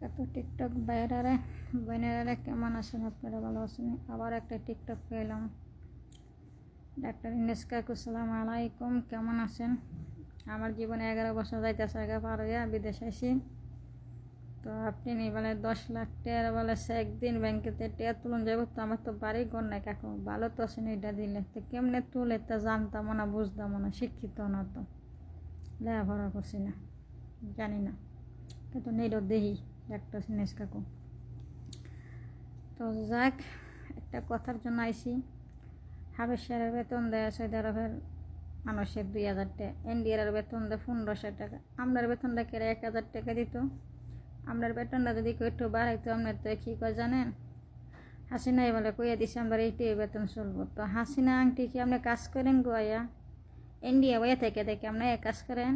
এত টিকটক বাইরারে বোনেরা কেমন আছেন? আপনারা ভালো আছেন? আবার একটা টিকটক পেলাম। ডাক্তার ইউনূস কাকু, আসসালামু আলাইকুম, কেমন আছেন? আমার জীবনে 11 বছর যাইতেছে আগে পার হইয়া বিদেশ আইসি। তো আপনি নেই বলে 10 লাখ টাকা বলে একদিন ব্যাংকেতে টাকা তুলন যাবো, তো আমার তো বাড়ি ঘর নাই কাকু, ভালো তো আছেন, এটা দিলে তো কেমনে তুলে তা জানতাম না, বুঝতাম না, শিক্ষিত না, তো লেখাপড়া করছি না, জানি না, কিন্তু নেইরও দেহি ডাক্তার ইউনূস কাকু। তো যাক, একটা কথার জন্য আইসি। হাবেশারের বেতন দেয় সৌদি আরবের মানুষের 2000 টাকা, ইন্ডিয়ার বেতন দেয় 1500 টাকা, আপনার বেতনটা কেড়ে 1000 টাকা দিত। আপনার বেতনটা যদি কেউ একটু বাড়াইতো, আপনার তো কী করে জানেন? হাসিনাই বলে কইয়া দিছে আমরা এইটাই বেতন চলবো। তো হাসিনা আংটি কি আপনি কাজ করেন গোয়া? ইন্ডিয়া বইয়া থেকে থেকে আপনি কাজ করেন?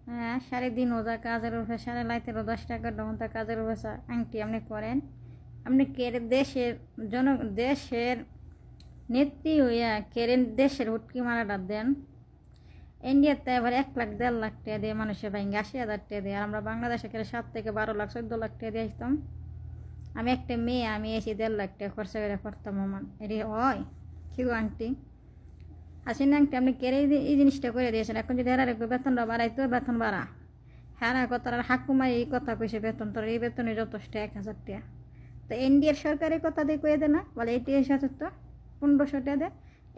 হ্যাঁ, 3.5 হাজার কাজের উপরে 13.5 10 টাকা ঘন্টা কাজের উপরে আংটি আপনি করেন? আপনি কে দেশের নেত্রী হইয়া কেরেন দেশের হুটকি মারাটা দেন? ইন্ডিয়াতে এবার 1 লাখ 1.5 লাখ টাকা দিয়ে মানুষের ভাঙ্গে 80,000 টাকা দিয়ে, আর আমরা বাংলাদেশে কেড়ে 7 থেকে 12 লাখ 14 লাখ টাকা দিয়ে আসতাম। আমি একটা মেয়ে, আমি এসে 1.5 লাখ টাকা খরচা করে করতাম। আমার এটি হয় কি গো আন্টি? হাসিনা আংটি আপনি কেড়ে এই জিনিসটা করে দিয়েছেন। এখন যদি হেরার একটু বেতনটা বাড়াইতো, বেতন বাড়া হ্যাঁ কথা, আর হাকুমাই এই কথা কইছে বেতন তোর এই বেতনে যথেষ্ট 1000 টাকা। তো ইন্ডিয়ার সরকারের কথা দিয়ে কয়ে দেয় না, বলে এটি এসে তো 1500 টাকা দেয়।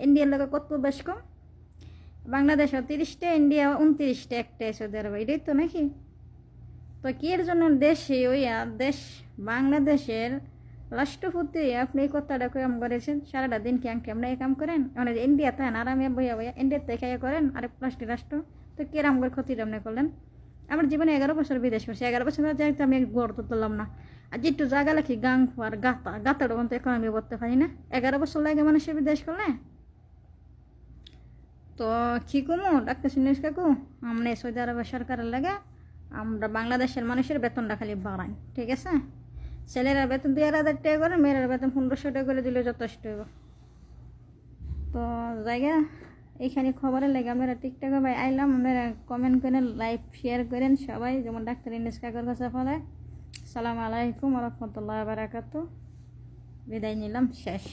ইন্ডিয়ার লোক কত বেশ কম, বাংলাদেশও 30টা, ইন্ডিয়া 29টা, একটা সৌদি আরব, এটাই তো নাকি? তো কি এর জন্য দেশে দেশ বাংলাদেশের রাষ্ট্রপতি আপনি এই কথাটা কাম করেছেন? সারাটা দিন কি আংটি আপনি কাম করেন? মানে ইন্ডিয়া থাকেন আরামে বইয়া বইয়া, ইন্ডিয়ার থেকে করেন আরেক প্লাস্টিক রাষ্ট্র। তো কিরাম করে ক্ষতি আপনি করলেন? আমার জীবনে 11 বছর বিদেশ করছি, 11 বছর যাইতে আমি গড় তুললাম না। আর যেটু জায়গা লাগি গাং আর গাতাটা কিন্তু এখন আমি করতে পারি না। 11 বছর লাগে মানুষের বিদেশ করলে। তো কি কমু ডাক্তার ইউনূস কাকু, আমরা সৌদি আরবের সরকারের লাগে আমরা বাংলাদেশের মানুষের বেতনটা খালি বাড়াই, ঠিক আছে? ছেলেরা বেতন 2000 টাকা করে, মেয়েরা বেতন 1500 টাকা করে দিলে যথেষ্ট হইব। তো জায়গা এইখানে খবরের লাগে আপনারা টিকটকে ভাই আইলাম, আপনারা কমেন্ট করেন, লাইভ শেয়ার করেন সবাই, যেমন ডাক্তার ইউনূস কাকুর কাছে ফলে। আসসালামু আলাইকুম ওয়া রাহমাতুল্লাহি ওয়া বারাকাতুহু। বিদায় নিলাম, শেষ।